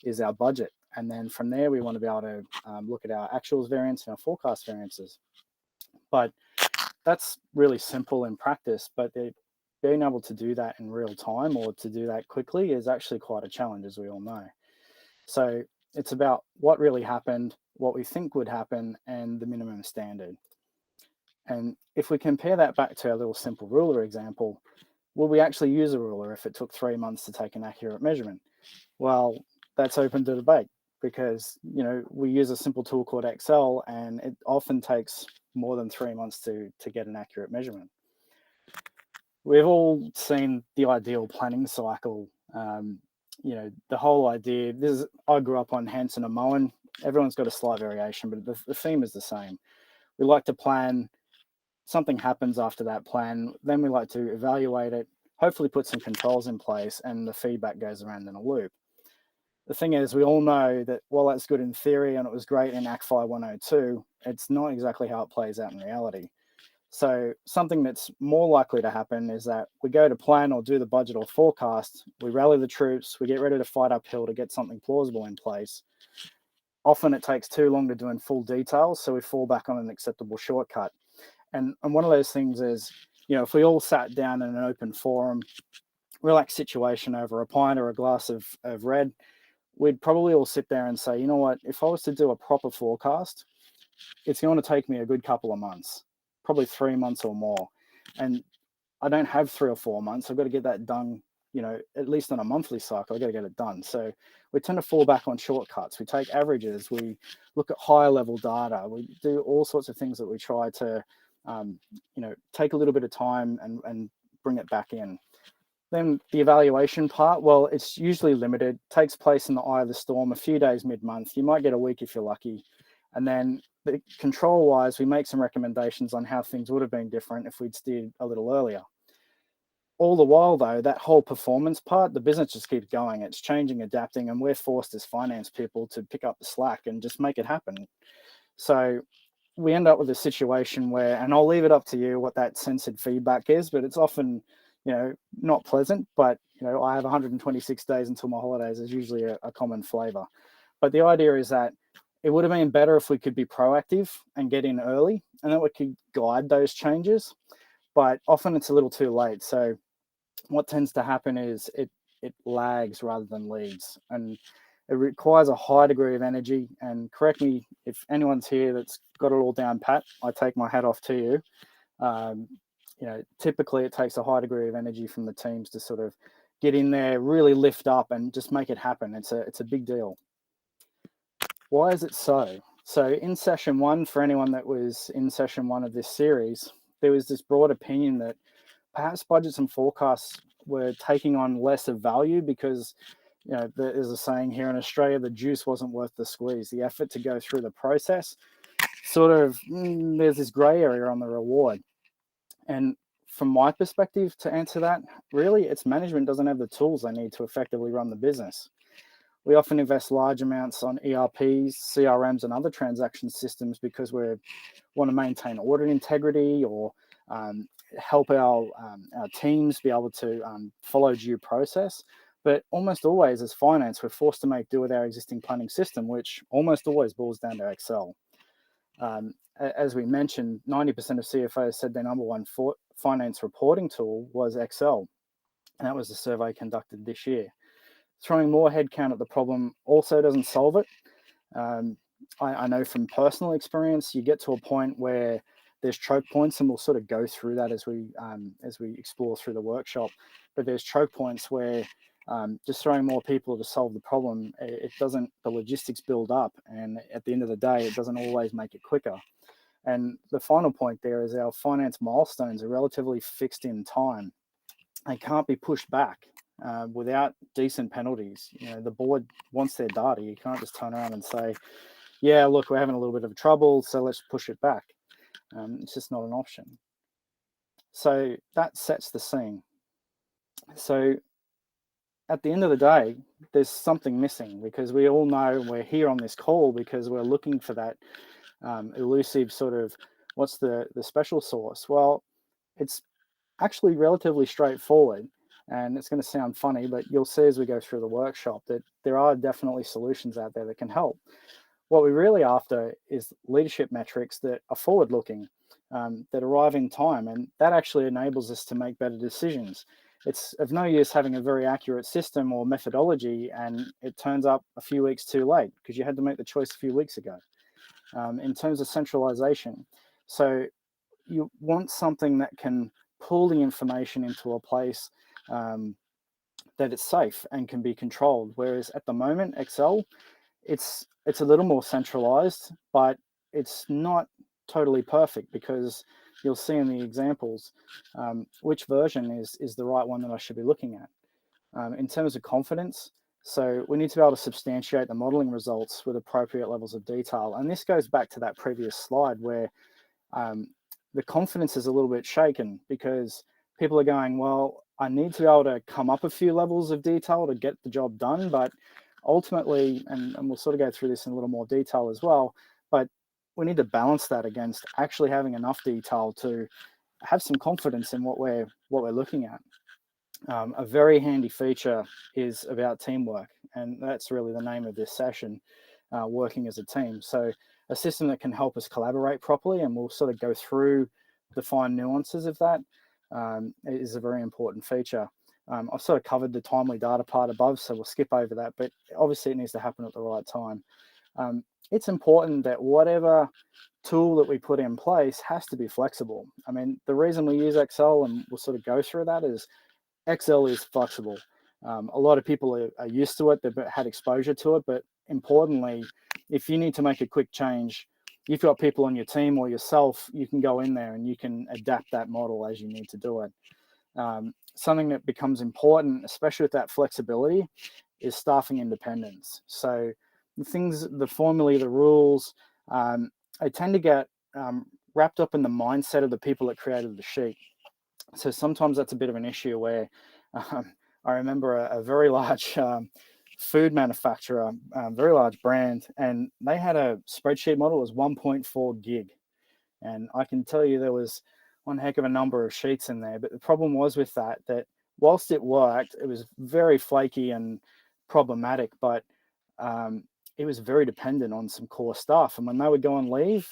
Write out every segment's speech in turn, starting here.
is our budget. And then from there, we want to be able to look at our actuals variance and our forecast variances. But that's really simple in practice, but being able to do that in real time or to do that quickly is actually quite a challenge, as we all know. So it's about what really happened, what we think would happen, and the minimum standard. And if we compare that back to our little simple ruler example, will we actually use a ruler if it took 3 months to take an accurate measurement? Well, that's open to debate because, we use a simple tool called Excel, and it often takes more than 3 months to get an accurate measurement. We've all seen the ideal planning cycle. The whole idea, I grew up on Hanson and Moen. Everyone's got a slight variation, but the theme is the same. We like to plan, something happens after that plan, then we like to evaluate it, hopefully put some controls in place, and the feedback goes around in a loop. The thing is, we all know that while that's good in theory and it was great in ACFI 102, it's not exactly how it plays out in reality. So something that's more likely to happen is that we go to plan or do the budget or forecast, we rally the troops, we get ready to fight uphill to get something plausible in place. Often it takes too long to do in full detail, so we fall back on an acceptable shortcut. And one of those things is, if we all sat down in an open forum, relaxed situation over a pint or a glass of red, we'd probably all sit there and say, you know what, if I was to do a proper forecast, it's going to take me a good couple of months, probably 3 months or more. And I don't have 3 or 4 months. I've got to get that done, at least on a monthly cycle. I've got to get it done. So we tend to fall back on shortcuts. We take averages. We look at higher level data. We do all sorts of things that we try to, take a little bit of time and bring it back in. Then the evaluation part, well, it's usually limited, takes place in the eye of the storm, a few days mid-month. You might get a week if you're lucky. And then the control-wise, we make some recommendations on how things would have been different if we'd steered a little earlier. All the while, though, that whole performance part, the business just keeps going. It's changing, adapting, and we're forced as finance people to pick up the slack and just make it happen. So we end up with a situation where, and I'll leave it up to you what that censored feedback is, but it's often not pleasant, but, I have 126 days until my holidays is usually a common flavor. But the idea is that it would have been better if we could be proactive and get in early, and then we could guide those changes. But often it's a little too late. So what tends to happen is it lags rather than leads. And it requires a high degree of energy. And correct me if anyone's here that's got it all down pat, I take my hat off to you. Typically it takes a high degree of energy from the teams to sort of get in there, really lift up and just make it happen. It's a big deal. Why is it so? So in session 1, for anyone that was in session 1 of this series, there was this broad opinion that perhaps budgets and forecasts were taking on less of value because, there's a saying here in Australia, the juice wasn't worth the squeeze. The effort to go through the process, sort of, there's this gray area on the reward. And from my perspective, to answer that, really, it's management doesn't have the tools they need to effectively run the business. We often invest large amounts on ERPs, CRMs, and other transaction systems because we want to maintain audit integrity or help our teams be able to follow due process. But almost always, as finance, we're forced to make do with our existing planning system, which almost always boils down to Excel. As we mentioned, 90% of CFOs said their number one finance reporting tool was Excel. And that was a survey conducted this year. Throwing more headcount at the problem also doesn't solve it. I know from personal experience, you get to a point where there's choke points, and we'll sort of go through that as we explore through the workshop. But there's choke points where just throwing more people to solve the problem, it doesn't, the logistics build up, and at the end of the day, it doesn't always make it quicker. And the final point there is our finance milestones are relatively fixed in time. They can't be pushed back without decent penalties. The board wants their data. You can't just turn around and say, yeah, look, we're having a little bit of trouble, so let's push it back. It's just not an option. So that sets the scene. So at the end of the day, there's something missing because we all know we're here on this call because we're looking for that elusive sort of, what's the special sauce? Well, it's actually relatively straightforward. And it's going to sound funny, but you'll see as we go through the workshop that there are definitely solutions out there that can help. What we're really after is leadership metrics that are forward-looking, that arrive in time, and that actually enables us to make better decisions. It's of no use having a very accurate system or methodology and it turns up a few weeks too late because you had to make the choice a few weeks ago. In terms of centralization, so you want something that can pull the information into a place that it's safe and can be controlled. Whereas at the moment, Excel, it's a little more centralized, but it's not totally perfect because you'll see in the examples which version is the right one that I should be looking at. In terms of confidence, so we need to be able to substantiate the modeling results with appropriate levels of detail. And this goes back to that previous slide where the confidence is a little bit shaken because people are going, well, I need to be able to come up a few levels of detail to get the job done. But ultimately, and we'll sort of go through this in a little more detail as well, but we need to balance that against actually having enough detail to have some confidence in what we're looking at. A very handy feature is about teamwork, and that's really the name of this session, working as a team. So a system that can help us collaborate properly, and we'll sort of go through the fine nuances of that, is a very important feature. I've sort of covered the timely data part above, so we'll skip over that, but obviously it needs to happen at the right time. It's important that whatever tool that we put in place has to be flexible. I mean, the reason we use Excel, and we'll sort of go through that, is Excel is flexible. A lot of people are used to it, they've had exposure to it, but importantly, if you need to make a quick change, you've got people on your team or yourself, you can go in there and you can adapt that model as you need to do it. Something that becomes important, especially with that flexibility, is staffing independence. So the things, the formulae, the rules, they tend to get wrapped up in the mindset of the people that created the sheet. So sometimes that's a bit of an issue where I remember a very large food manufacturer, very large brand, and they had a spreadsheet model. It was 1.4 gig. And I can tell you there was one heck of a number of sheets in there. But the problem was with that whilst it worked, it was very flaky and problematic, but it was very dependent on some core stuff. And when they would go on leave,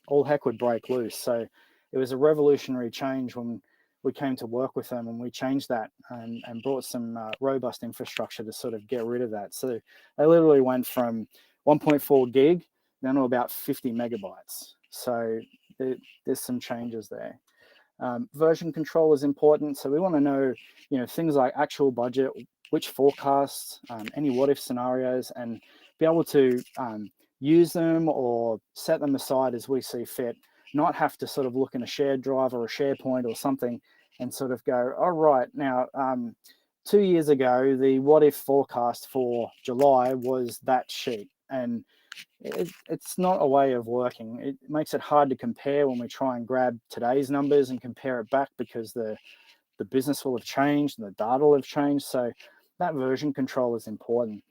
all heck would break loose. So it was a revolutionary change when we came to work with them, and we changed that and brought some robust infrastructure to sort of get rid of that. So they literally went from 1.4 gig down to about 50 megabytes. So there's some changes there. Version control is important. So we want to know, things like actual budget, which forecasts, any what if scenarios, and be able to use them or set them aside as we see fit. Not have to sort of look in a shared drive or a SharePoint or something and sort of go, all right, now 2 years ago, the what if forecast for July was that sheet. And it's not a way of working. It makes it hard to compare when we try and grab today's numbers and compare it back because the business will have changed and the data will have changed. So that version control is important.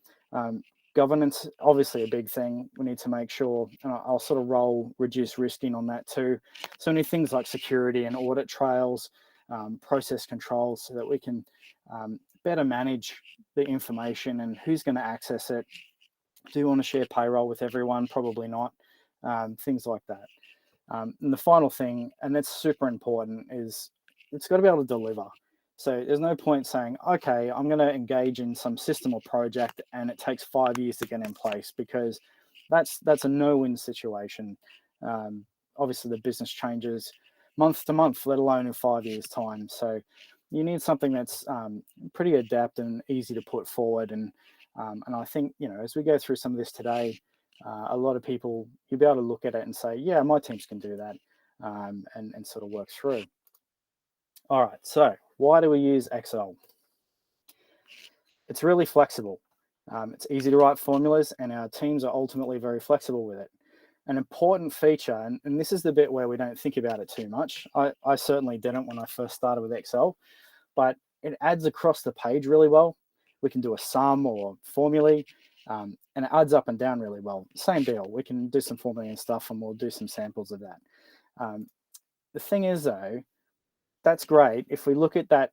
Governance, obviously a big thing. We need to make sure, and I'll sort of roll reduce risk in on that too. So many things like security and audit trails, process controls, so that we can better manage the information and who's going to access it. Do you want to share payroll with everyone? Probably not. Things like that. And the final thing, and that's super important, is it's got to be able to deliver. So there's no point saying, okay, I'm going to engage in some system or project and it takes 5 years to get in place, because that's a no-win situation. Obviously, the business changes month to month, let alone in 5 years' time. So you need something that's pretty adept and easy to put forward. And I think, as we go through some of this today, a lot of people, you'll be able to look at it and say, yeah, my teams can do that, and sort of work through. All right, so why do we use Excel? It's really flexible. It's easy to write formulas, and our teams are ultimately very flexible with it. An important feature, and this is the bit where we don't think about it too much. I certainly didn't when I first started with Excel, but it adds across the page really well. We can do a sum or formulae, and it adds up and down really well. Same deal. We can do some formulae and stuff, and we'll do some samples of that. The thing is, though, that's great. If we look at that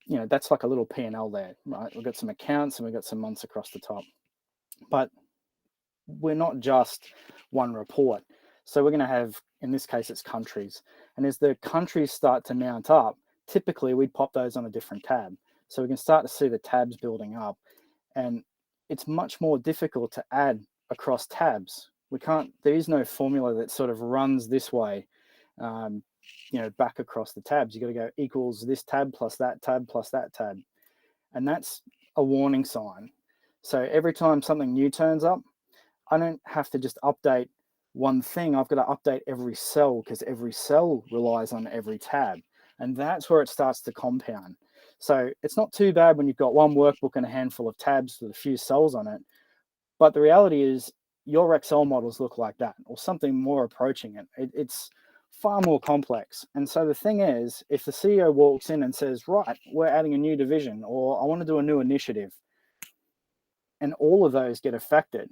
that's like a little P&L there, right? We've got some accounts and we've got some months across the top. But we're not just one report. So we're going to have, in this case, it's countries. And as the countries start to mount up, typically we'd pop those on a different tab. So we can start to see the tabs building up. And it's much more difficult to add across tabs. There is no formula that sort of runs this way, back across the tabs. You got to go equals this tab plus that tab plus that tab. And that's a warning sign. So every time something new turns up, I don't have to just update one thing. I've got to update every cell because every cell relies on every tab. And that's where it starts to compound. So it's not too bad when you've got one workbook and a handful of tabs with a few cells on it. But the reality is your Excel models look like that or something more approaching it. It's far more complex. And so the thing is, if the CEO walks in and says, right, we're adding a new division, or I want to do a new initiative, and all of those get affected,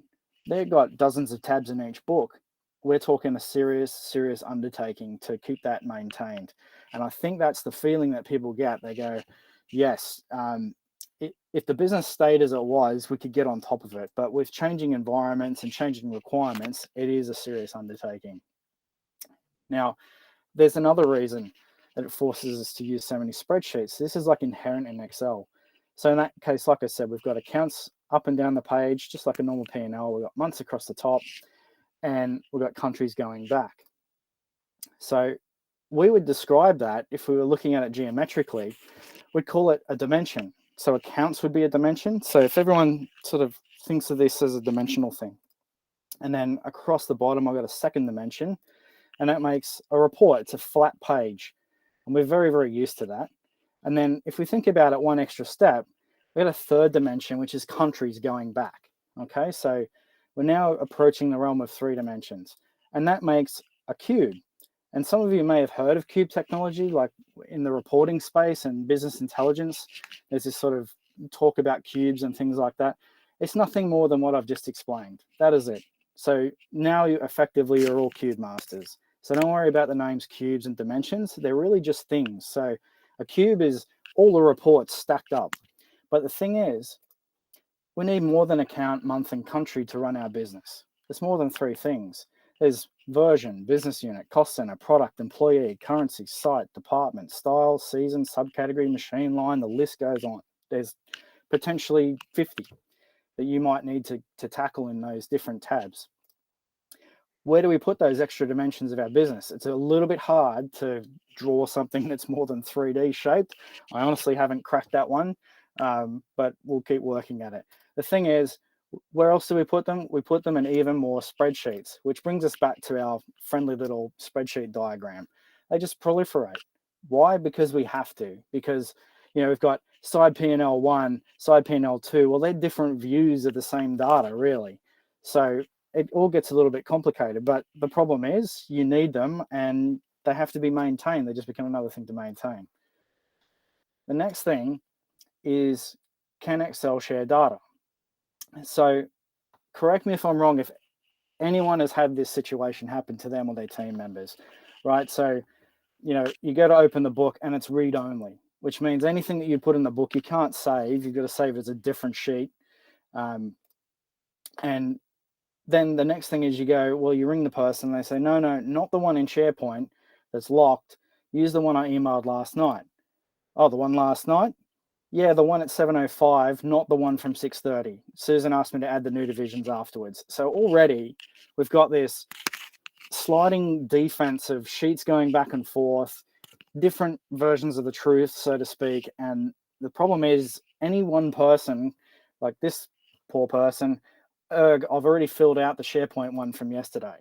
they've got dozens of tabs in each book. We're talking a serious undertaking to keep that maintained. And I think that's the feeling that people get. They go, yes, if the business stayed as it was, we could get on top of it. But with changing environments and changing requirements, it is a serious undertaking. Now, there's another reason that it forces us to use so many spreadsheets. This is like inherent in Excel. So in that case, like I said, we've got accounts up and down the page, just like a normal P&L. We've got months across the top, and we've got countries going back. So we would describe that, if we were looking at it geometrically, we'd call it a dimension. So accounts would be a dimension. So if everyone sort of thinks of this as a dimensional thing, and then across the bottom, I've got a second dimension, and that makes a report. It's a flat page, and we're very, very used to that. And then if we think about it one extra step, we got a third dimension, which is countries going back. Okay, so we're now approaching the realm of 3 dimensions, and that makes a cube. And some of you may have heard of cube technology, like in the reporting space and business intelligence. There's this sort of talk about cubes and things like that. It's nothing more than what I've just explained. That is it. So now you're all cube masters. So don't worry about the names cubes and dimensions. They're really just things. So a cube is all the reports stacked up. But the thing is, we need more than account, month, and country to run our business. There's more than 3 things. There's version, business unit, cost center, product, employee, currency, site, department, style, season, subcategory, machine line. The list goes on. There's potentially 50 that you might need to tackle in those different tabs. Where do we put those extra dimensions of our business? It's a little bit hard to draw something that's more than 3D shaped. I honestly haven't cracked that one, but we'll keep working at it. The thing is, where else do we put them? We put them in even more spreadsheets, which brings us back to our friendly little spreadsheet diagram. They just proliferate. Why? Because we have to. Because we've got side P&L 1, side P&L 2. Well, they're different views of the same data, really. So it all gets a little bit complicated, but the problem is you need them and they have to be maintained. They just become another thing to maintain. The next thing is, can Excel share data? So correct me if I'm wrong, if anyone has had this situation happen to them or their team members, right? So, you go to open the book and it's read only, which means anything that you put in the book, you can't save. You've got to save it as a different sheet. And then the next thing is you ring the person. They say, no, not the one in SharePoint that's locked. Use the one I emailed last night. Oh, the one last night? Yeah, the one at 7:05, not the one from 6:30. Susan asked me to add the new divisions afterwards. So already we've got this sliding defense of sheets going back and forth, different versions of the truth, so to speak. And the problem is any one person, like this poor person, I've already filled out the SharePoint one from yesterday.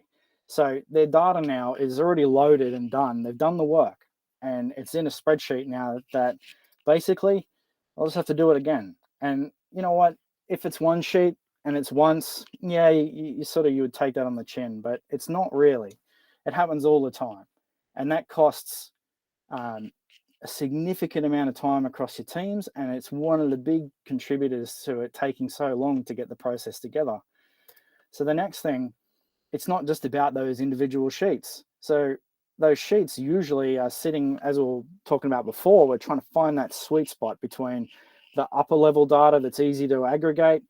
So their data now is already loaded and done. They've done the work and it's in a spreadsheet now that basically I'll just have to do it again. And you know what? If it's one sheet and it's once, yeah, you would take that on the chin, but it's not really. It happens all the time. And that costs a significant amount of time across your teams, and it's one of the big contributors to it taking so long to get the process together. So the next thing, it's not just about those individual sheets. So those sheets usually are sitting, as we were talking about before, we're trying to find that sweet spot between the upper level data that's easy to aggregate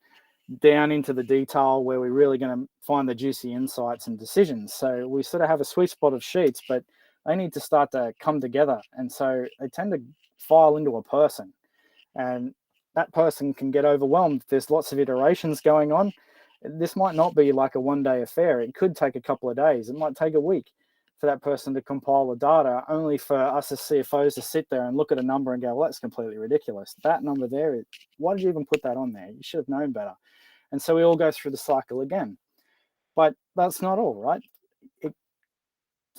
down into the detail where we're really going to find the juicy insights and decisions. So we sort of have a sweet spot of sheets, but they need to start to come together. And so they tend to file into a person, and that person can get overwhelmed. There's lots of iterations going on. This might not be like a one-day affair. It could take a couple of days. It might take a week for that person to compile the data, only for us as CFOs to sit there and look at a number and go, well, that's completely ridiculous. That number there, why did you even put that on there? You should have known better. And so we all go through the cycle again. But that's not all, right? It's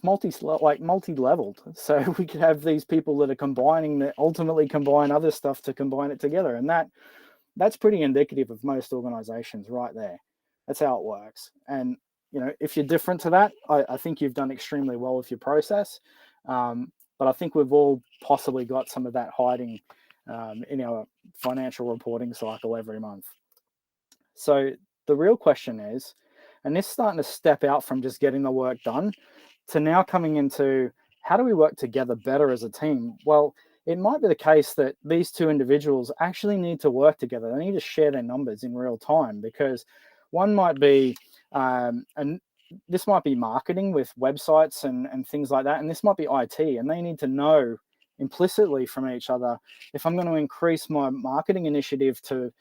multi-leveled. So we could have these people that are combining, that ultimately combine other stuff to combine it together. And that's pretty indicative of most organizations right there. That's how it works. And if you're different to that, I think you've done extremely well with your process. But I think we've all possibly got some of that hiding in our financial reporting cycle every month. So the real question is, and this is starting to step out from just getting the work done to now coming into, how do we work together better as a team? Well, it might be the case that these two individuals actually need to work together. They need to share their numbers in real time, because one might be, and this might be marketing with websites and things like that, and this might be IT, and they need to know implicitly from each other, if I'm going to increase my marketing initiative to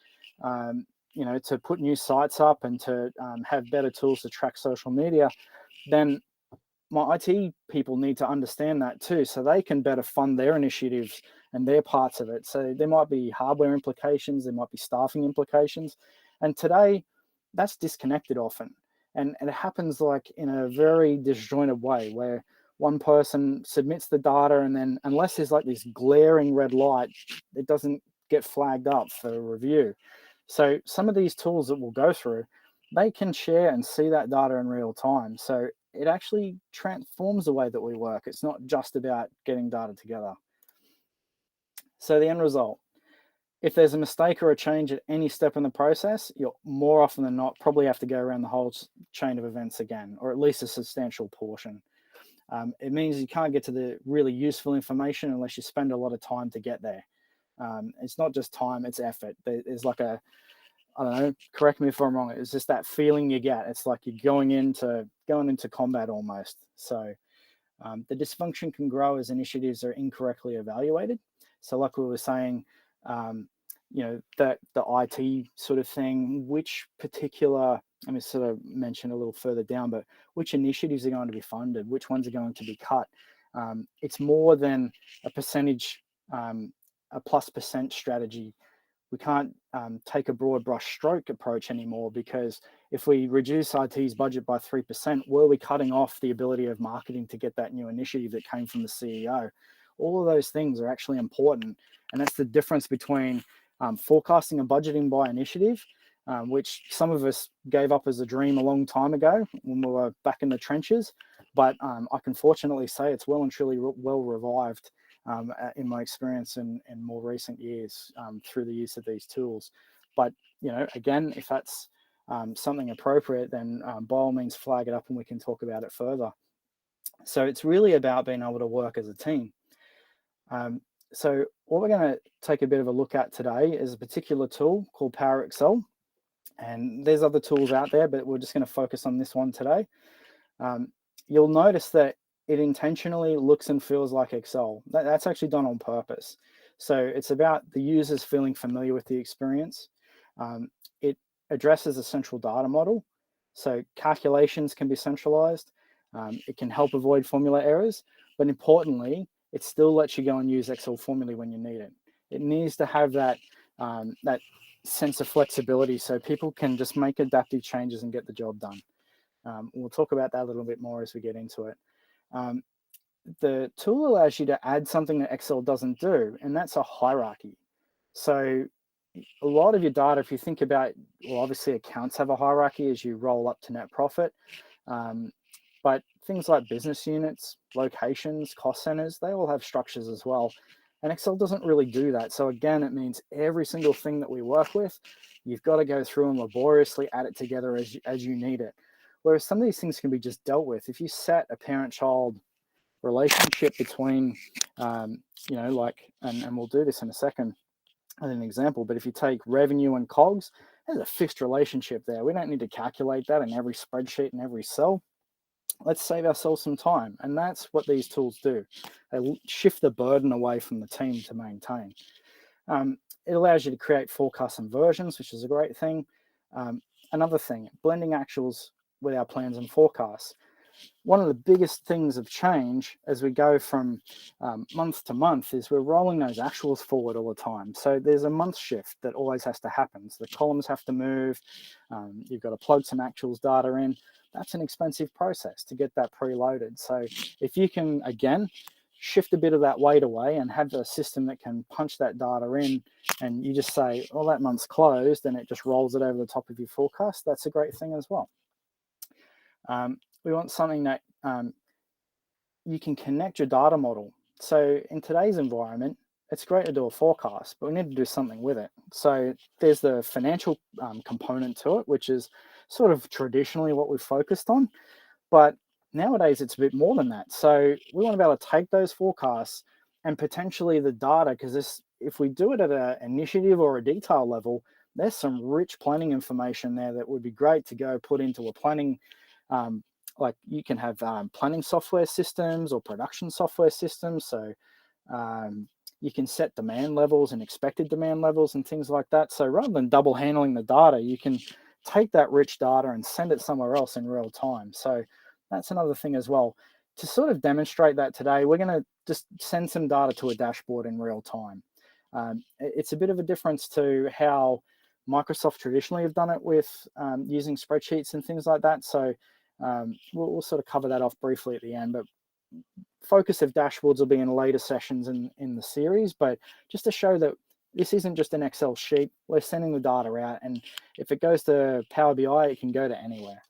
to put new sites up and to have better tools to track social media, then my IT people need to understand that too, so they can better fund their initiatives and their parts of it. So there might be hardware implications, there might be staffing implications. And today, that's disconnected often. And it happens like in a very disjointed way, where one person submits the data, and then unless there's like this glaring red light, it doesn't get flagged up for review. So some of these tools that we'll go through, they can share and see that data in real time. So it actually transforms the way that we work. It's not just about getting data together. So the end result, if there's a mistake or a change at any step in the process, you'll more often than not probably have to go around the whole chain of events again, or at least a substantial portion. It means you can't get to the really useful information unless you spend a lot of time to get there. It's not just time, it's effort. There's like I don't know, correct me if I'm wrong, it's just that feeling you get. It's like you're going into combat almost. So the dysfunction can grow as initiatives are incorrectly evaluated. So like we were saying, that the IT sort of thing, which particular, I mean, sort of mentioned a little further down, but which initiatives are going to be funded, which ones are going to be cut. It's more than a percentage, a +% strategy. We can't take a broad brush stroke approach anymore, because if we reduce IT's budget by 3%, were we cutting off the ability of marketing to get that new initiative that came from the CEO? All of those things are actually important. And that's the difference between forecasting and budgeting by initiative, which some of us gave up as a dream a long time ago when we were back in the trenches. But I can fortunately say it's well and truly well revived in my experience in more recent years through the use of these tools. But, again, if that's something appropriate, then by all means flag it up and we can talk about it further. So it's really about being able to work as a team. So what we're going to take a bit of a look at today is a particular tool called Power Excel. And there's other tools out there, but we're just going to focus on this one today. You'll notice that it intentionally looks and feels like Excel. That's actually done on purpose. So it's about the users feeling familiar with the experience. It addresses a central data model. So calculations can be centralized. It can help avoid formula errors, but importantly, it still lets you go and use Excel formulae when you need it. It needs to have that sense of flexibility so people can just make adaptive changes and get the job done. We'll talk about that a little bit more as we get into it. The tool allows you to add something that Excel doesn't do, and that's a hierarchy. So a lot of your data, if you think about, well, obviously accounts have a hierarchy as you roll up to net profit. But things like business units, locations, cost centers, they all have structures as well. And Excel doesn't really do that. So again, it means every single thing that we work with, you've got to go through and laboriously add it together as you need it. Whereas some of these things can be just dealt with. If you set a parent-child relationship between, like, and we'll do this in a second as an example, but if you take revenue and COGS, there's a fixed relationship there. We don't need to calculate that in every spreadsheet and every cell. Let's save ourselves some time. And that's what these tools do. They shift the burden away from the team to maintain. It allows you to create forecasts and versions, which is a great thing. Another thing, blending actuals with our plans and forecasts. One of the biggest things of change as we go from month to month is we're rolling those actuals forward all the time. So there's a month shift that always has to happen. So the columns have to move. You've got to plug some actuals data in. That's an expensive process to get that preloaded. So if you can, again, shift a bit of that weight away and have a system that can punch that data in, and you just say, well, that month's closed, and it just rolls it over the top of your forecast, that's a great thing as well. We want something that you can connect your data model. So in today's environment, it's great to do a forecast, but we need to do something with it. So there's the financial component to it, which is sort of traditionally what we've focused on. But nowadays, it's a bit more than that. So we want to be able to take those forecasts and potentially the data, because if we do it at an initiative or a detail level, there's some rich planning information there that would be great to go put into a planning. Like you can have planning software systems or production software systems. So you can set demand levels and expected demand levels and things like that. So rather than double handling the data, you can take that rich data and send it somewhere else in real time. So that's another thing as well. To sort of demonstrate that today, we're going to just send some data to a dashboard in real time. It's a bit of a difference to how Microsoft traditionally have done it with using spreadsheets and things like that. So we'll sort of cover that off briefly at the end, but focus of dashboards will be in later sessions in the series, but just to show that this isn't just an Excel sheet. We're sending the data out, and if it goes to Power BI, it can go to anywhere.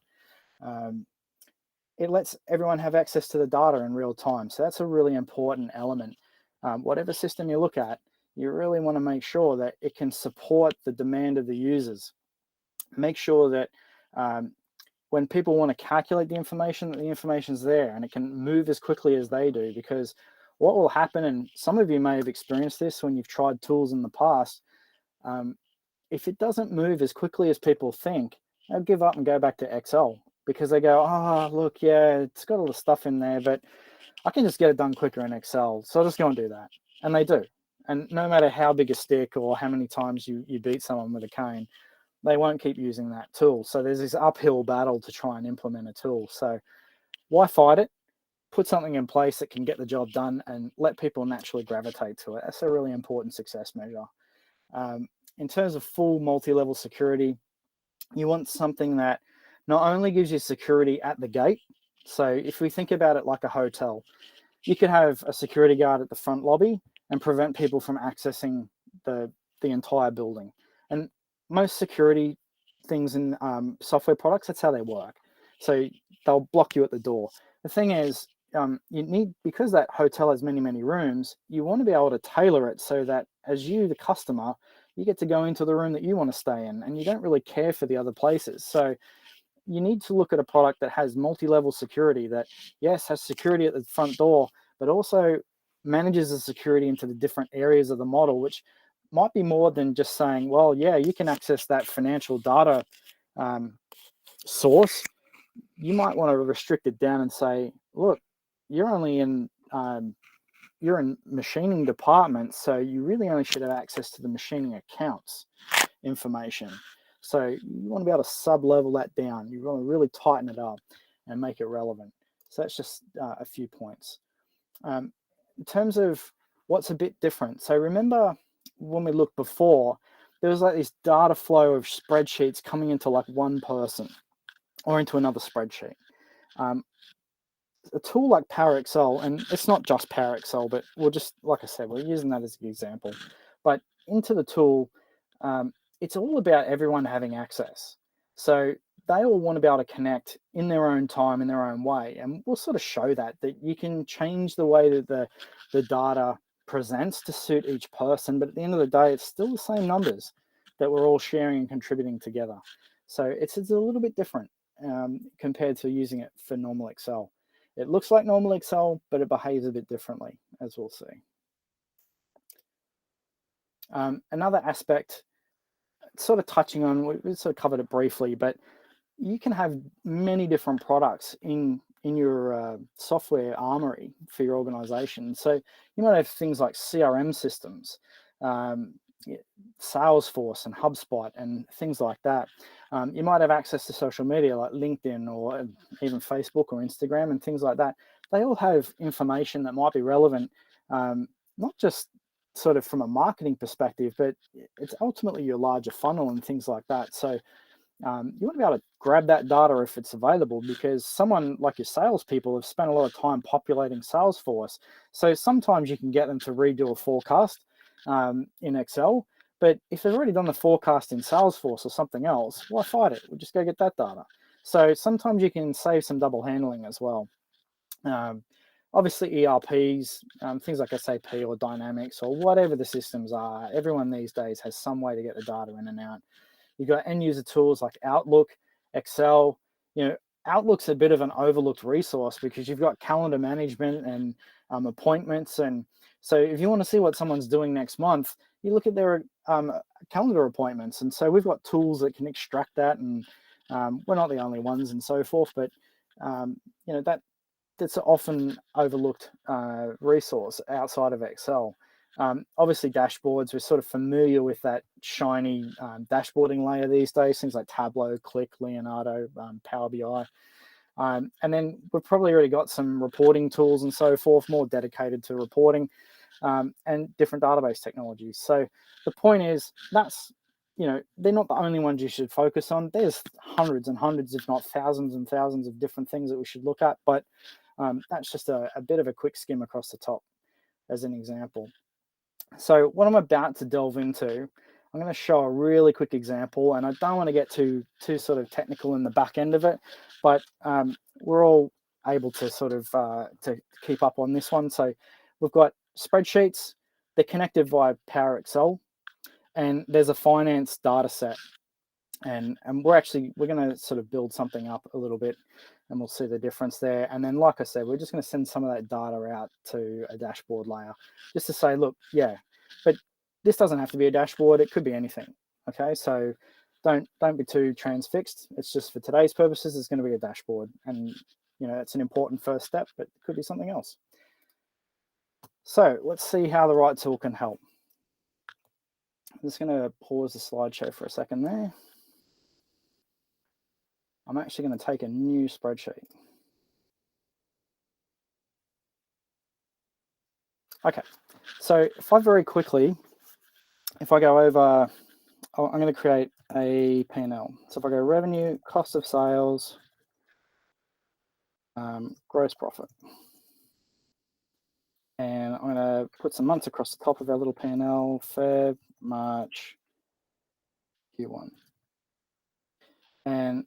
It lets everyone have access to the data in real time. So that's a really important element. Whatever system you look at, you really want to make sure that it can support the demand of the users. Make sure that when people want to calculate the information, that the information's there and it can move as quickly as they do. Because what will happen, and some of you may have experienced this when you've tried tools in the past, if it doesn't move as quickly as people think, they'll give up and go back to Excel because they go, oh, look, yeah, it's got all the stuff in there, but I can just get it done quicker in Excel. So I'll just go and do that. And they do. And no matter how big a stick or how many times you beat someone with a cane, they won't keep using that tool. So there's this uphill battle to try and implement a tool. So why fight it? Put something in place that can get the job done and let people naturally gravitate to it. That's a really important success measure. In terms of full multi-level security, you want something that not only gives you security at the gate. So if we think about it like a hotel, you could have a security guard at the front lobby and prevent people from accessing the entire building. And most security things in software products, that's how they work. So they'll block you at the door. The thing is, you need, because that hotel has many, many rooms, you want to be able to tailor it so that as you, the customer, you get to go into the room that you want to stay in and you don't really care for the other places. So you need to look at a product that has multi-level security that, yes, has security at the front door, but also manages the security into the different areas of the model, which might be more than just saying, well, yeah, you can access that financial data source. You might want to restrict it down and say, look, you're only in you're in machining department, so you really only should have access to the machining accounts information. So you want to be able to sub-level that down. You want to really tighten it up and make it relevant. So that's just a few points. In terms of what's a bit different, so remember when we looked before, there was like this data flow of spreadsheets coming into like one person or into another spreadsheet. A tool like Power Excel, and it's not just Power Excel, but we'll just, like I said, we're using that as an example. But into the tool, it's all about everyone having access. So they all want to be able to connect in their own time, in their own way. And we'll sort of show that you can change the way that the data presents to suit each person. But at the end of the day, it's still the same numbers that we're all sharing and contributing together. So it's a little bit different compared to using it for normal Excel. It looks like normal Excel, but it behaves a bit differently, as we'll see. Another aspect, sort of touching on, we sort of covered it briefly, but you can have many different products in your software armory for your organization. So you might have things like CRM systems, Salesforce and HubSpot and things like that. You might have access to social media like LinkedIn or even Facebook or Instagram and things like that. They all have information that might be relevant, not just sort of from a marketing perspective, but it's ultimately your larger funnel and things like that. So you want to be able to grab that data if it's available, because someone like your salespeople have spent a lot of time populating Salesforce. So sometimes you can get them to redo a forecast in Excel, but if they've already done the forecast in Salesforce or something else, why fight it? We'll just go get that data. So sometimes you can save some double handling as well. Obviously ERPs, things like SAP or Dynamics or whatever the systems are, everyone these days has some way to get the data in and out. You've got end user tools like Outlook, Excel. Outlook's a bit of an overlooked resource because you've got calendar management and appointments. And so if you want to see what someone's doing next month, you look at their calendar appointments. And so we've got tools that can extract that, and we're not the only ones and so forth, but that's an often overlooked resource outside of Excel. Obviously dashboards, we're sort of familiar with that shiny dashboarding layer these days, things like Tableau, Click, Leonardo, Power BI. And then we've probably already got some reporting tools and so forth, more dedicated to reporting, and different database technologies. So the point is, they're not the only ones you should focus on. There's hundreds and hundreds, if not thousands and thousands of different things that we should look at, but that's just a bit of a quick skim across the top as an example. So what I'm about to delve into, I'm going to show a really quick example, and I don't want to get too sort of technical in the back end of it, but we're all able to sort of to keep up on this one. So we've got spreadsheets, they're connected via Power Excel, and there's a finance data set. And we're going to sort of build something up a little bit, and we'll see the difference there. And then, like I said, we're just going to send some of that data out to a dashboard layer just to say, look, yeah, but this doesn't have to be a dashboard. It could be anything. Okay, so don't be too transfixed. It's just for today's purposes, it's going to be a dashboard, and it's an important first step, but it could be something else. So let's see how the right tool can help. I'm just going to pause the slideshow for a second there. I'm actually going to take a new spreadsheet. Okay, so if I very quickly, if I go over, I'm going to create a P&L. So if I go revenue, cost of sales, gross profit. And I'm going to put some months across the top of our little P&L, Feb, March, Q1. And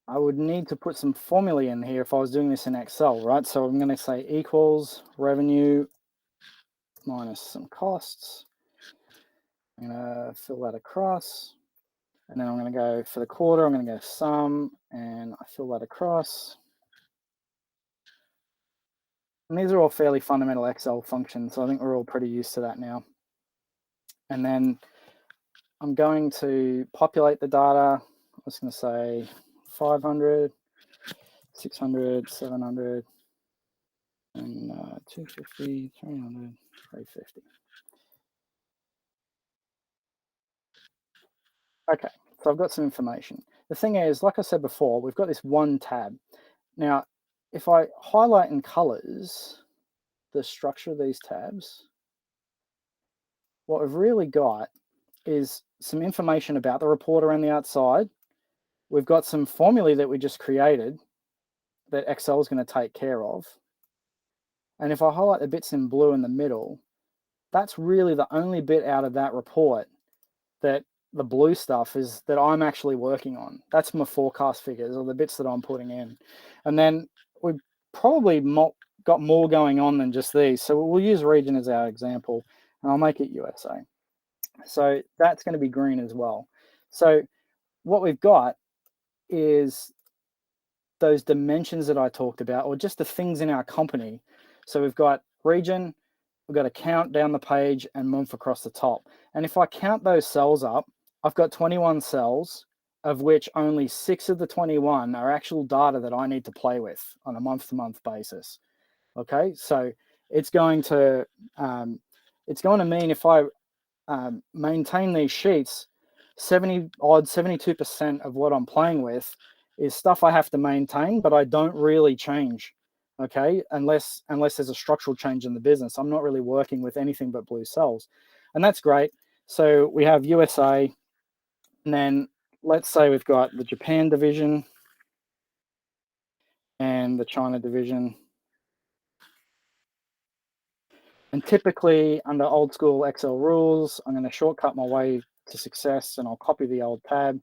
I would need to put some formulae in here if I was doing this in Excel, right? So I'm going to say equals revenue minus some costs. I'm going to fill that across. And then I'm going to go for the quarter, I'm going to go sum, and I fill that across. And these are all fairly fundamental Excel functions, so I think we're all pretty used to that now. And then I'm going to populate the data. I was going to say 500, 600, 700, and 250, 300, 350. Okay, so I've got some information. The thing is, like I said before, we've got this one tab. Now, if I highlight in colors the structure of these tabs, what we've really got is some information about the report around the outside. We've got some formulae that we just created that Excel is going to take care of. And if I highlight the bits in blue in the middle, that's really the only bit out of that report that the blue stuff is that I'm actually working on. That's my forecast figures, or the bits that I'm putting in. And then we've probably got more going on than just these. So we'll use region as our example, and I'll make it USA. So that's going to be green as well. So what we've got is those dimensions that I talked about, or just the things in our company. So we've got region, we've got account down the page, and month across the top. And if I count those cells up, I've got 21 cells, of which only 6 of the 21 are actual data that I need to play with on a month-to-month basis. Okay, so it's going to mean if I maintain these sheets, 72% of what I'm playing with is stuff I have to maintain, but I don't really change. Okay, unless there's a structural change in the business, I'm not really working with anything but blue cells, and that's great. So we have USA, and then let's say we've got the Japan division and the China division. And typically under old school Excel rules, I'm going to shortcut my way to success, and I'll copy the old tab.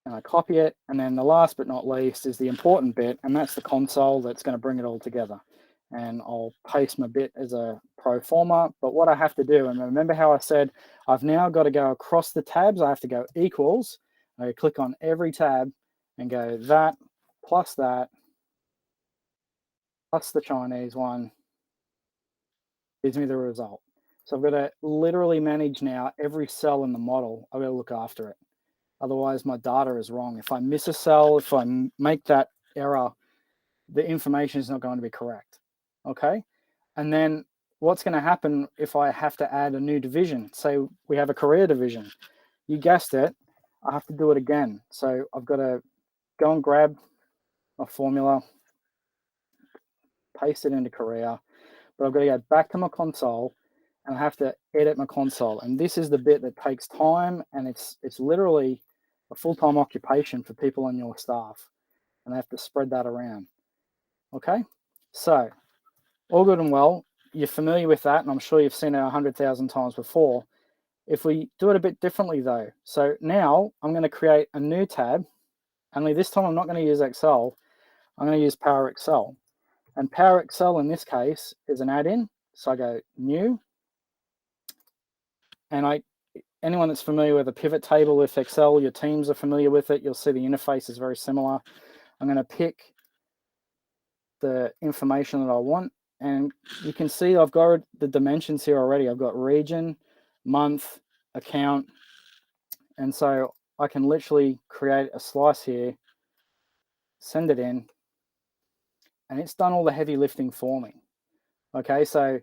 And I copy it. And then the last but not least is the important bit, and that's the console that's going to bring it all together. And I'll paste my bit as a pro forma. But what I have to do, and remember how I said I've now got to go across the tabs, I have to go equals. I click on every tab and go that plus the Chinese one gives me the result. So I've got to literally manage now every cell in the model. I've got to look after it. Otherwise, my data is wrong. If I miss a cell, if I make that error, the information is not going to be correct. Okay? And then what's going to happen if I have to add a new division? Say we have a career division. You guessed it. I have to do it again. So I've got to go and grab a formula, paste it into career, but I've got to go back to my console and I have to edit my console. And this is the bit that takes time, and it's literally a full-time occupation for people on your staff, and they have to spread that around. Okay, so all good and well. You're familiar with that, and I'm sure you've seen it 100,000 times before. If we do it a bit differently though, so now I'm going to create a new tab, only this time I'm not going to use Excel, I'm going to use Power Excel. And Power Excel in this case is an add-in. So I go new, and anyone that's familiar with a pivot table with Excel, your teams are familiar with it, you'll see the interface is very similar. I'm going to pick the information that I want, and you can see I've got the dimensions here already. I've got region, month, account, and so I can literally create a slice here, send it in, and it's done all the heavy lifting for me. Okay, so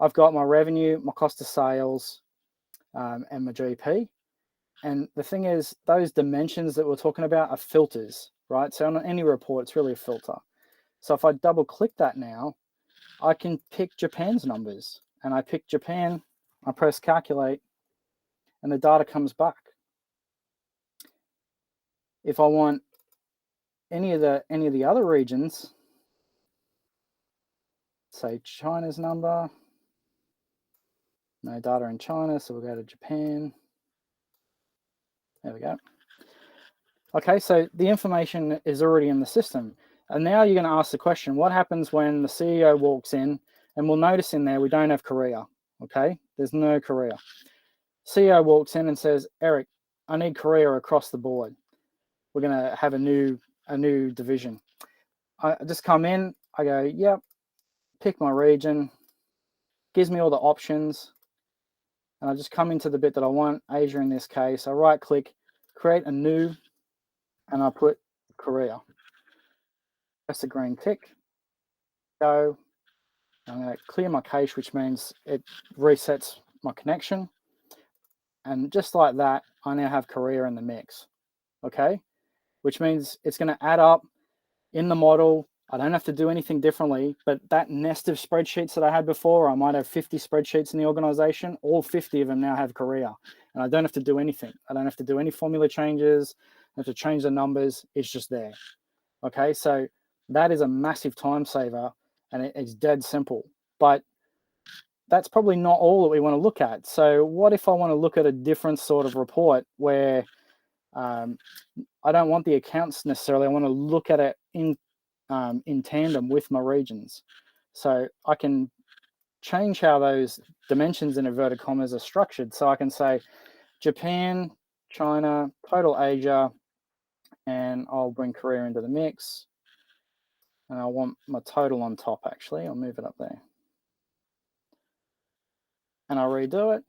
I've got my revenue, my cost of sales, and my GP. And the thing is, those dimensions that we're talking about are filters, right? So on any report, it's really a filter. So if I double click that now, I can pick Japan's numbers, and I pick Japan, I press calculate, and the data comes back. If I want any of the other regions, say China's number, no data in China, so we'll go to Japan. There we go. Okay, so the information is already in the system. And now you're going to ask the question, what happens when the CEO walks in, and we'll notice in there we don't have Korea, okay? There's no Korea. CEO walks in and says, Eric, I need Korea across the board. We're going to have a new division. I just come in, I go, yep, pick my region, gives me all the options, and I just come into the bit that I want, Asia in this case. I right click, create a new, and I put Korea. Press the green tick, go. I'm going to clear my cache, which means it resets my connection. And just like that, I now have Korea in the mix, okay? Which means it's going to add up in the model. I don't have to do anything differently, but that nest of spreadsheets that I had before, I might have 50 spreadsheets in the organization, all 50 of them now have Korea. And I don't have to do anything. I don't have to do any formula changes. I have to change the numbers. It's just there, okay? So that is a massive time saver, and it's dead simple. But that's probably not all that we want to look at. So what if I want to look at a different sort of report where I don't want the accounts necessarily. I want to look at it in tandem with my regions. So I can change how those dimensions in inverted commas are structured. So I can say Japan, China, total Asia, and I'll bring career into the mix. And I want my total on top, actually. I'll move it up there. And I'll redo it.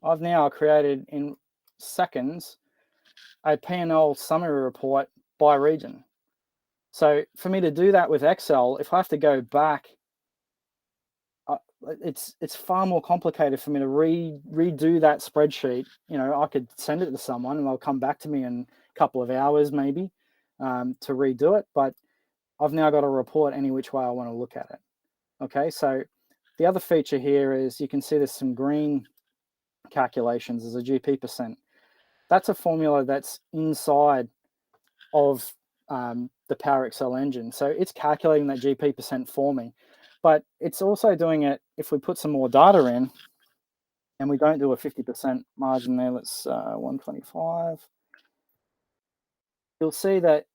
I've now created in seconds a P&L summary report by region. So for me to do that with Excel, if I have to go back, it's far more complicated for me to redo that spreadsheet. You know, I could send it to someone and they'll come back to me in a couple of hours maybe to redo it. But I've now got a report any which way I want to look at it. Okay, so the other feature here is you can see there's some green calculations as a GP percent. That's a formula that's inside of the Power Excel engine. So it's calculating that GP percent for me, but it's also doing it if we put some more data in and we don't do a 50% margin there, let's 125. You'll see that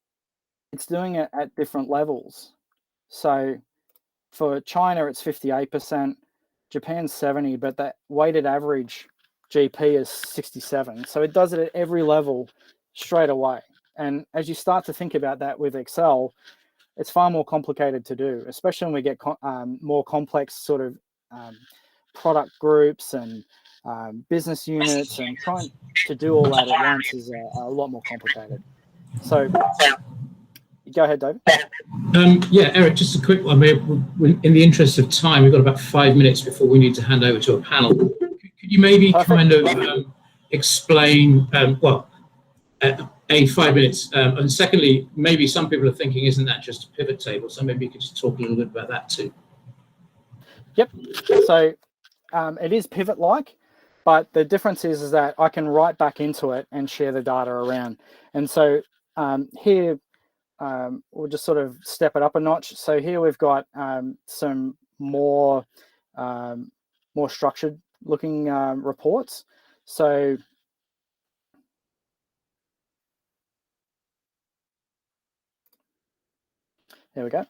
it's doing it at different levels. So for China, it's 58%, Japan's 70, but that weighted average GP is 67. So it does it at every level straight away. And as you start to think about that with Excel, it's far more complicated to do, especially when we get more complex sort of product groups and business units, and trying to do all that at once is a lot more complicated. So go ahead, David. Yeah, Eric, just a quick one. In the interest of time, we've got about 5 minutes before we need to hand over to a panel. Could you maybe kind of explain, A, 5 minutes, and secondly, maybe some people are thinking, isn't that just a pivot table? So maybe you could just talk a little bit about that too. Yep. So it is pivot-like, but the difference is that I can write back into it and share the data around. And so here, we'll just sort of step it up a notch. So here we've got some more structured looking reports. So there we go.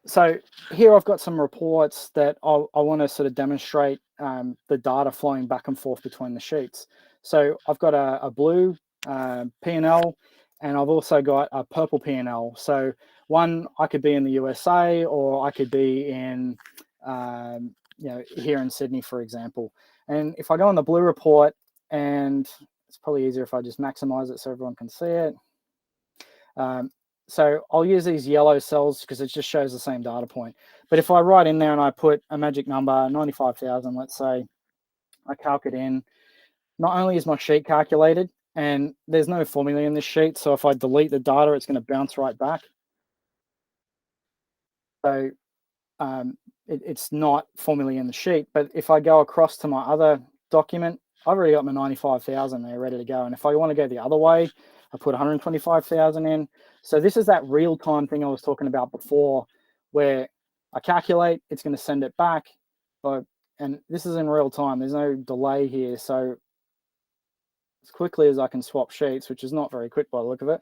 So here I've got some reports that I want to sort of demonstrate the data flowing back and forth between the sheets. So I've got a blue P&L, and I've also got a purple P&L. So one, I could be in the USA, or I could be in, here in Sydney, for example. And if I go on the blue report, and it's probably easier if I just maximize it so everyone can see it. So I'll use these yellow cells because it just shows the same data point. But if I write in there and I put a magic number, 95,000, let's say, I calc it in, not only is my sheet calculated, and there's no formula in this sheet, so if I delete the data, it's going to bounce right back. So it's not formally in the sheet, but if I go across to my other document, I've already got my 95,000 there ready to go. And if I want to go the other way, I put 125,000 in. So this is that real-time thing I was talking about before, where I calculate, it's going to send it back, and this is in real time. There's no delay here. So as quickly as I can swap sheets, which is not very quick by the look of it,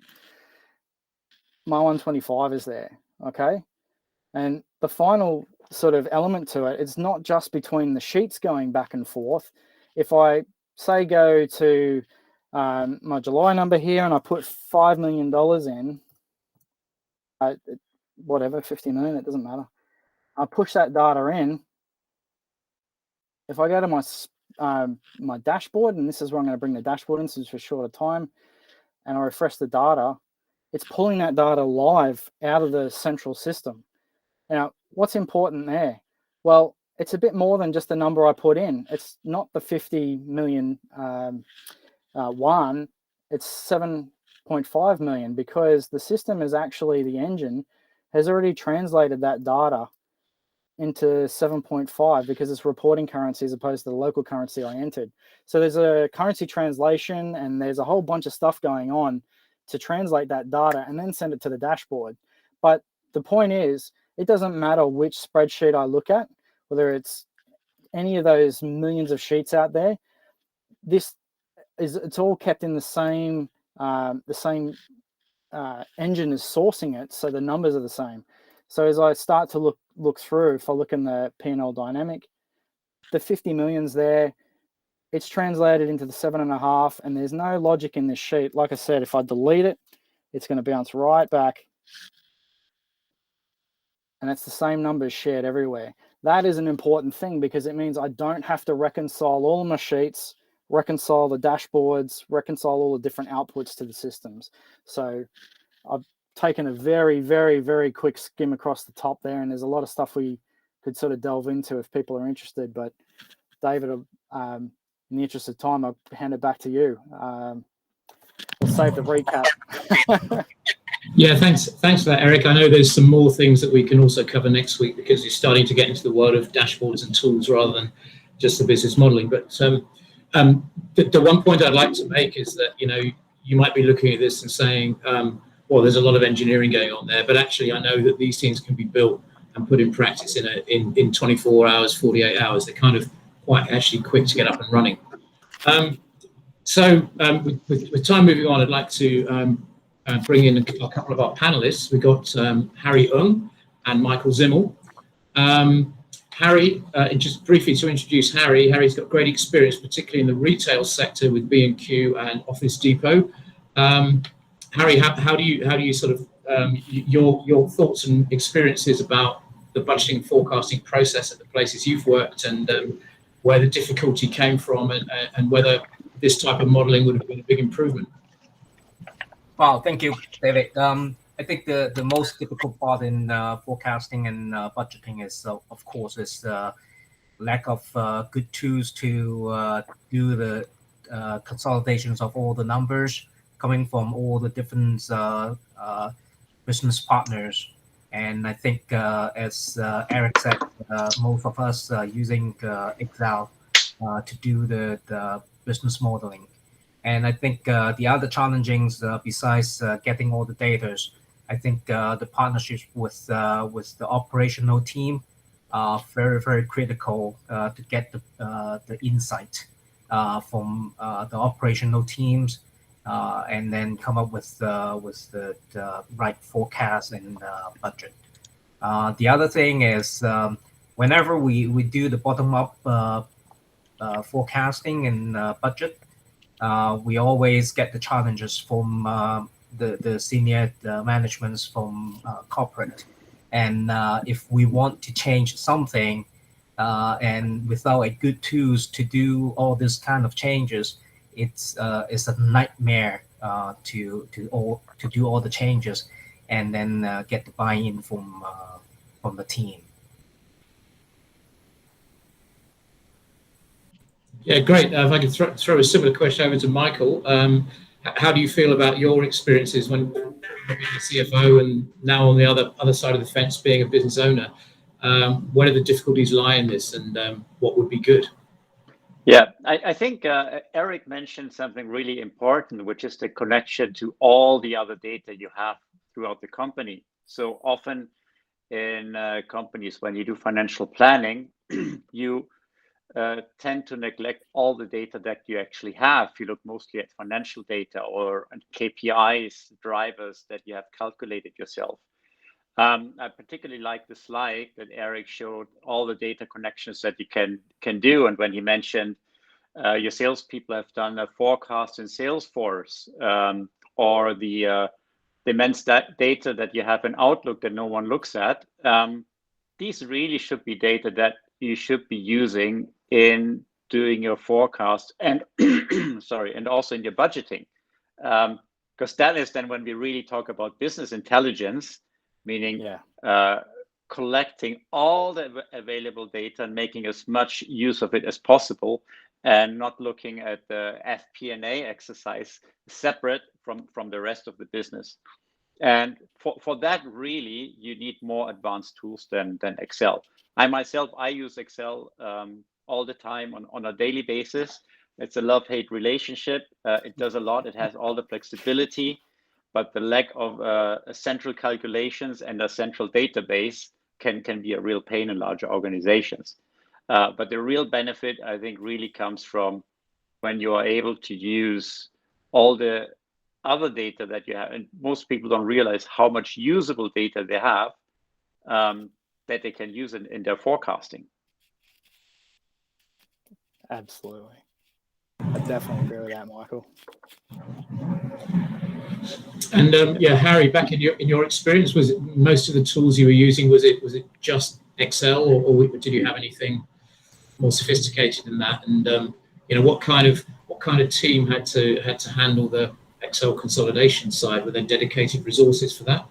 my 125 is there, okay? And the final sort of element to it, it's not just between the sheets going back and forth. If I, say, go to my July number here and I put $5 million in, whatever, 50 million, it doesn't matter. I push that data in. If I go to my dashboard, and this is where I'm going to bring the dashboard in since it's for shorter time, and I refresh the data, it's pulling that data live out of the central system. Now, what's important there? Well, it's a bit more than just the number I put in. It's not the 50 million one, it's 7.5 million, because the system is actually, the engine has already translated that data into 7.5 because it's reporting currency as opposed to the local currency I entered. So there's a currency translation, and there's a whole bunch of stuff going on to translate that data and then send it to the dashboard. But the point is, it doesn't matter which spreadsheet I look at, whether it's any of those millions of sheets out there, it's all kept in the same engine is sourcing it, so the numbers are the same. So as I start to look through, if I look in the P&L dynamic, the 50 million's there. it's translated into the 7.5, and there's no logic in this sheet. Like I said, if I delete it, it's going to bounce right back. And it's the same numbers shared everywhere. That is an important thing because it means I don't have to reconcile all my sheets, reconcile the dashboards, reconcile all the different outputs to the systems. So I've taken a very, very, very quick skim across the top there, and there's a lot of stuff we could sort of delve into if people are interested. But David, in the interest of time, I'll hand it back to you. We'll save the recap. Yeah, thanks for that, Eric. I know there's some more things that we can also cover next week because you're starting to get into the world of dashboards and tools rather than just the business modeling. But the one point I'd like to make is that, you might be looking at this and saying, well, there's a lot of engineering going on there, but actually I know that these things can be built and put in practice in 24 hours, 48 hours. They're kind of quite actually quick to get up and running. With time moving on, I'd like to bring in a couple of our panelists. We've got Harry Ung and Michael Zimmel. Harry, just briefly to introduce Harry, Harry's got great experience, particularly in the retail sector with B&Q and Office Depot. Harry, how do you sort of, your thoughts and experiences about the budgeting and forecasting process at the places you've worked, and where the difficulty came from, and whether this type of modeling would have been a big improvement? Well, thank you, David. I think the most difficult part in forecasting and budgeting is, of course, lack of good tools to do the consolidations of all the numbers coming from all the different business partners. And I think, as Eric said, most of us are using Excel to do the business modeling. And I think the other challengings, besides getting all the data, I think the partnerships with the operational team are very, very critical to get the insight from the operational teams, and then come up with the right forecast and budget. The other thing is, whenever we do the bottom-up forecasting and budget, we always get the challenges from the senior managements from corporate. And if we want to change something, and without a good tools to do all this kind of changes, it's a nightmare to do all the changes and then get the buy-in from the team. Yeah, great. If I could throw a similar question over to Michael. How do you feel about your experiences when being a CFO and now on the other side of the fence being a business owner? Where do the difficulties lie in this, and what would be good? Yeah, I think Eric mentioned something really important, which is the connection to all the other data you have throughout the company. So often in companies, when you do financial planning, you tend to neglect all the data that you actually have. You look mostly at financial data or KPIs, drivers that you have calculated yourself. I particularly like the slide that Eric showed, all the data connections that you can do. And when he mentioned your salespeople have done a forecast in Salesforce, or the immense data that you have in Outlook that no one looks at, these really should be data that you should be using in doing your forecast and sorry, and also in your budgeting, because that is then when we really talk about business intelligence, meaning collecting all the available data and making as much use of it as possible, and not looking at the FP&A exercise separate from the rest of the business. And for that, really, you need more advanced tools than Excel. I use Excel all the time on a daily basis. It's a love-hate relationship. It does a lot. It has all the flexibility, but the lack of central calculations and a central database can be a real pain in larger organizations. But the real benefit, I think, really comes from when you are able to use all the other data that you have. And most people don't realize how much usable data they have that they can use in their forecasting. Absolutely. I definitely agree with that, Michael. And Harry, back in your experience, was it most of the tools you were using, was it just Excel, or did you have anything more sophisticated than that? And what kind of team had to handle the Excel consolidation side? Were there dedicated resources for that?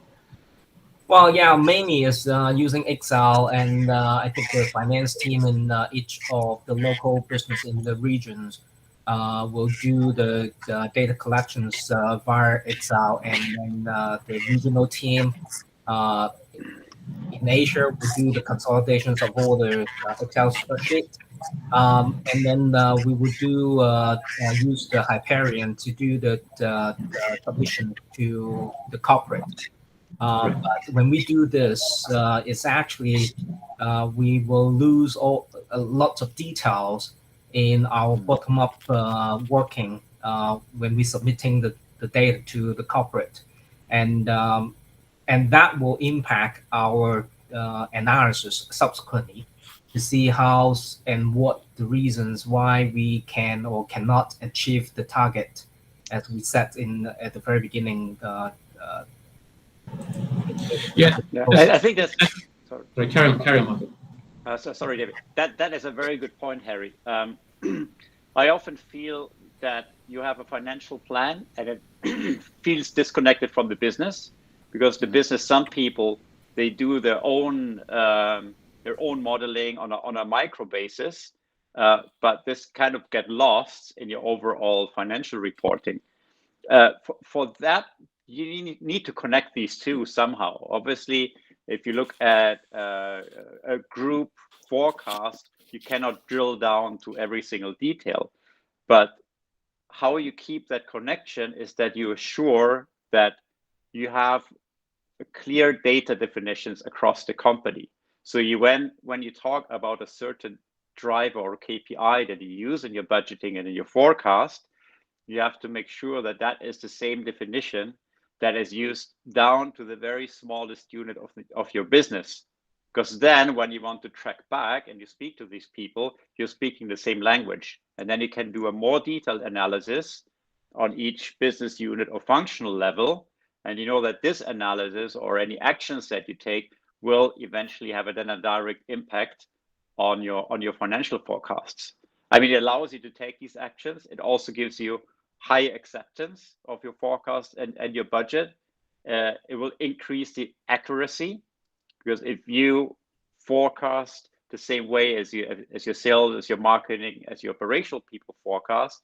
Well, yeah, mainly is using Excel, and I think the finance team in each of the local business in the regions will do the data collections via Excel, and then the regional team in Asia will do the consolidations of all the Excel spreadsheets. And then we would use the Hyperion to do the submission to the corporate. Right. But when we do this, it's actually we will lose lots of details in our bottom-up working when we're submitting the data to the corporate, and that will impact our analysis subsequently to see how and what the reasons why we can or cannot achieve the target as we set at the very beginning. Yeah. I think that's Sorry, carry on, Michael. Sorry, David. That is a very good point, Harry. I often feel that you have a financial plan and it feels disconnected from the business, because the business, some people, they do their own modeling on a micro basis, but this kind of get lost in your overall financial reporting. For that, you need to connect these two somehow. Obviously, if you look at a group forecast, you cannot drill down to every single detail. But how you keep that connection is that you assure that you have clear data definitions across the company. So when you talk about a certain driver or KPI that you use in your budgeting and in your forecast, you have to make sure that that is the same definition that is used down to the very smallest unit of your business. Because then when you want to track back and you speak to these people, you're speaking the same language. And then you can do a more detailed analysis on each business unit or functional level. And you know that this analysis or any actions that you take will eventually have a direct impact on your financial forecasts. I mean, it allows you to take these actions. It also gives you high acceptance of your forecast and your budget. It will increase the accuracy, because if you forecast the same way as your sales, as your marketing, as your operational people forecast,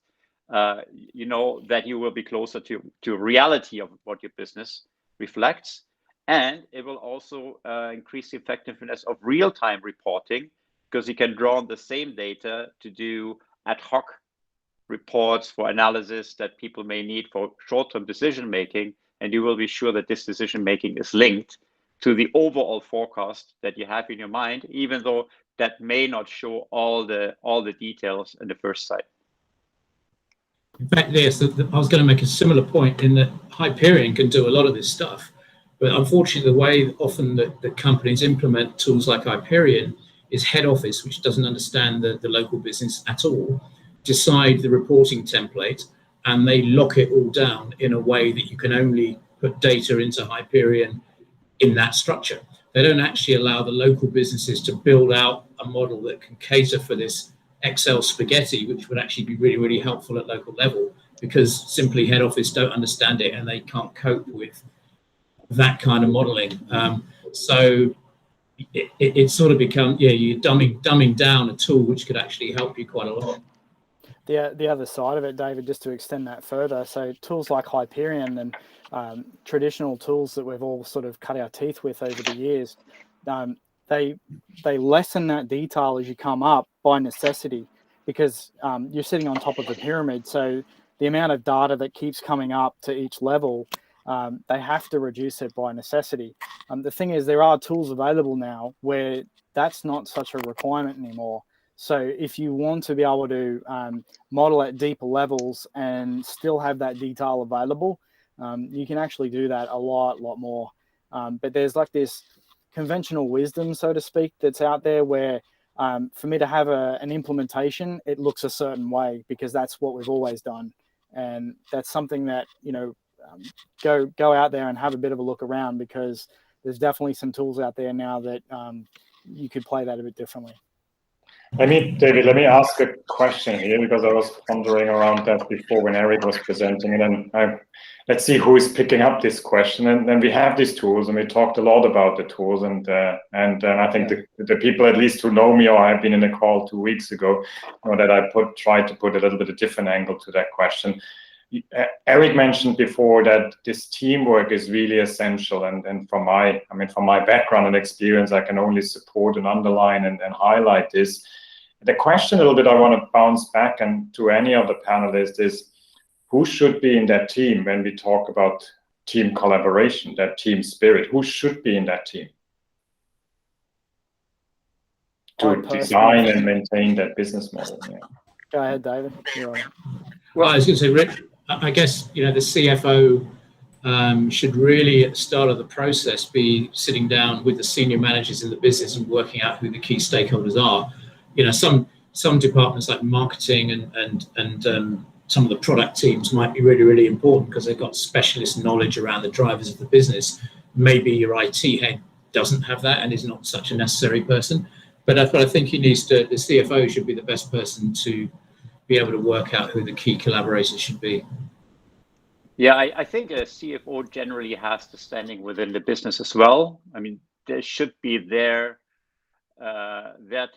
you know that you will be closer to reality of what your business reflects. And it will also increase the effectiveness of real-time reporting, because you can draw on the same data to do ad hoc reports for analysis that people may need for short-term decision making, and you will be sure that this decision making is linked to the overall forecast that you have in your mind, even though that may not show all the details in the first sight. In fact, yes, I was going to make a similar point in that Hyperion can do a lot of this stuff, but unfortunately, the way often that companies implement tools like Hyperion is head office, which doesn't understand the local business at all, decide the reporting template, and they lock it all down in a way that you can only put data into Hyperion in that structure. They don't actually allow the local businesses to build out a model that can cater for this Excel spaghetti, which would actually be really, really helpful at local level, because simply head office don't understand it and they can't cope with that kind of modeling. So it sort of becomes, you're dumbing down a tool which could actually help you quite a lot. The other side of it, David, just to extend that further, so tools like Hyperion and traditional tools that we've all sort of cut our teeth with over the years, they lessen that detail as you come up by necessity, because you're sitting on top of a pyramid. So the amount of data that keeps coming up to each level, they have to reduce it by necessity. The thing is, there are tools available now where that's not such a requirement anymore. So if you want to be able to model at deeper levels and still have that detail available, you can actually do that a lot more. But there's like this conventional wisdom, so to speak, that's out there where For me to have an implementation, it looks a certain way because that's what we've always done. And that's something that, go out there and have a bit of a look around, because there's definitely some tools out there now that you could play that a bit differently. David, let me ask a question here, because I was pondering around that before when Eric was presenting, and then let's see who is picking up this question. And then we have these tools, and we talked a lot about the tools, and I think the people at least who know me or have been in the call 2 weeks ago know that I tried to put a little bit of different angle to that question. Eric mentioned before that this teamwork is really essential, and from my background and experience, I can only support and underline and highlight this. The question a little bit I want to bounce back and to any of the panelists is, who should be in that team when we talk about team collaboration, that team spirit? Who should be in that team to design and maintain that business model? Yeah. Go ahead, David. You're right. Well, I was going to say, Rick, I guess, the CFO should really, at the start of the process, be sitting down with the senior managers in the business and working out who the key stakeholders are. Some departments like marketing and some of the product teams might be really, really important because they've got specialist knowledge around the drivers of the business. Maybe your IT head doesn't have that and is not such a necessary person. But I think the CFO should be the best person to be able to work out who the key collaborators should be. Yeah, I think a CFO generally has the standing within the business as well. There should be their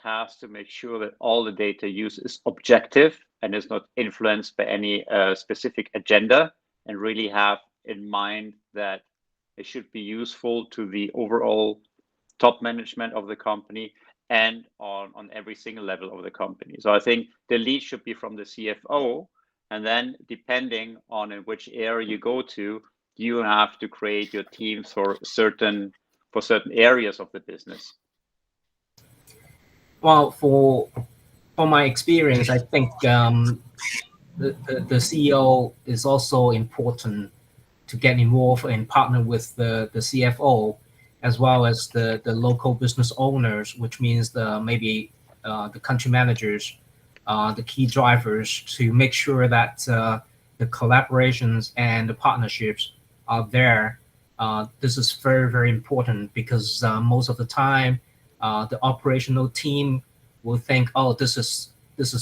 task to make sure that all the data used is objective and is not influenced by any specific agenda, and really have in mind that it should be useful to the overall top management of the company and on every single level of the company. So I think the lead should be from the CFO, and then depending on in which area you go to, you have to create your teams for certain areas of the business. Well, for my experience, I think the CEO is also important to get involved and partner with the CFO, as well as the local business owners, which means maybe the country managers, the key drivers, to make sure that the collaborations and the partnerships are there. This is very, very important, because most of the time, the operational team will think, oh, this is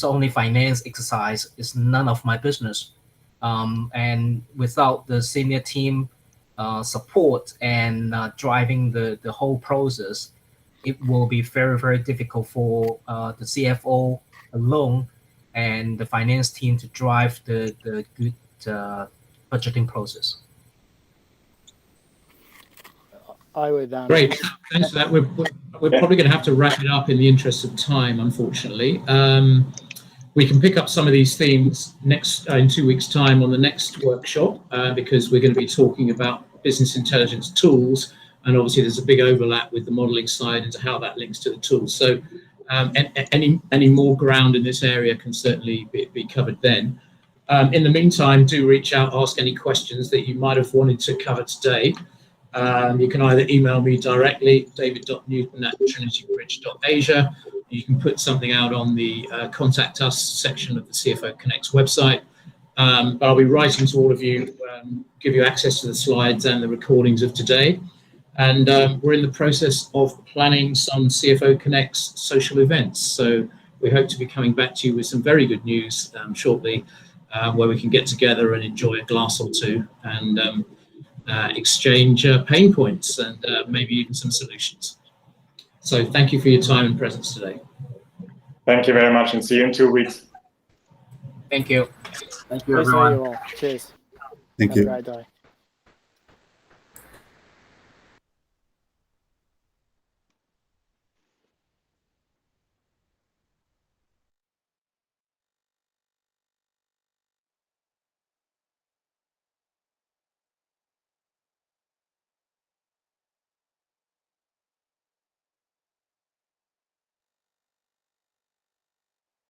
only finance exercise. It's none of my business. And without the senior team support and driving the whole process, it will be very, very difficult for the CFO alone and the finance team to drive the good budgeting process. I would. Great, thanks for that. We're probably going to have to wrap it up in the interest of time, unfortunately. We can pick up some of these themes in 2 weeks' time on the next workshop, because we're going to be talking about business intelligence tools, and obviously there's a big overlap with the modeling side into how that links to the tools. So any more ground in this area can certainly be covered then. In the meantime, do reach out, ask any questions that you might have wanted to cover today. You can either email me directly, david.newton@trinitybridge.asia. You can put something out on the Contact Us section of the CFO Connect's website. But I'll be writing to all of you, give you access to the slides and the recordings of today. And we're in the process of planning some CFO Connect's social events. So we hope to be coming back to you with some very good news shortly, where we can get together and enjoy a glass or two and exchange pain points and maybe even some solutions. So thank you for your time and presence today. Thank you very much, and see you in 2 weeks. Thank you. Thank you, everyone. Cheers. Thank you. Have a great day.